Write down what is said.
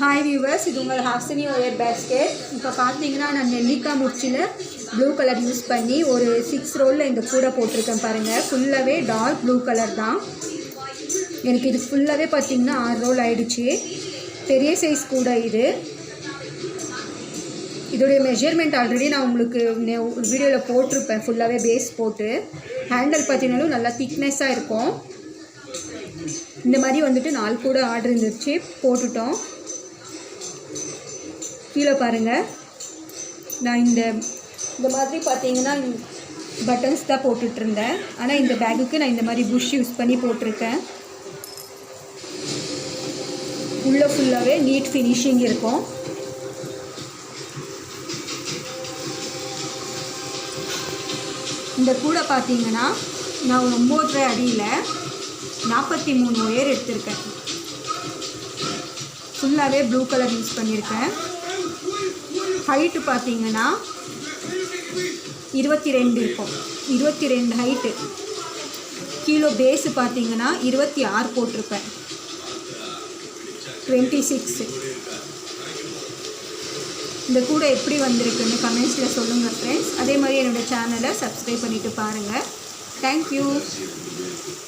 Hi viewers, இது உங்கள் Hasini wire basket. இப்போ பார்த்தீங்கன்னா நான் நெல்லிக்காய் முச்சியில் ப்ளூ கலர் யூஸ் பண்ணி ஒரு 6 ரோலில் இந்த கூடை போட்டிருக்கேன் பாருங்கள். ஃபுல்லாகவே டார்க் ப்ளூ கலர் தான். எனக்கு இது ஃபுல்லாகவே பார்த்திங்கன்னா 6 ரோல் ஆகிடுச்சு. பெரிய சைஸ் கூடை இது. இதோடைய மெஷர்மெண்ட் ஆல்ரெடி நான் உங்களுக்கு வீடியோவில் போட்டிருப்பேன், ஃபுல்லாகவே பேஸ் போட்டு. ஹேண்டில் பார்த்தீங்கன்னாலும் நல்லா திக்னஸ்ஸாக இருக்கும். இந்த மாதிரி வந்துட்டு 4 கூட ஆர்டர் இருந்துச்சு, போட்டுட்டோம். கீழே பாருங்கள், நான் இந்த மாதிரி பார்த்தீங்கன்னா பட்டன்ஸ் தான் போட்டுட்ருந்தேன். ஆனால் இந்த பேக்குக்கு நான் இந்த மாதிரி புஷ் யூஸ் பண்ணி போட்டிருக்கேன். உள்ளே ஃபுல்லாகவே நீட் ஃபினிஷிங் இருக்கும். இந்த கூடை பார்த்தீங்கன்னா நான் 9.5 அடியில் 43 ஒயர் எடுத்திருக்கேன். ஃபுல்லாகவே ப்ளூ கலர் யூஸ் பண்ணியிருக்கேன். ஹைட்டு பார்த்தீங்கன்னா 22 இருக்கும். 22 ஹைட்டு. கீழே பேஸு பார்த்தீங்கன்னா 26 போட்டிருப்பேன். 26. இந்த கூடை எப்படி வந்திருக்குன்னு கமெண்ட்ஸில் சொல்லுங்கள் ஃப்ரெண்ட்ஸ். அதே மாதிரி என்னோடய சேனலை சப்ஸ்கிரைப் பண்ணிவிட்டு பாருங்கள். தேங்க்யூ.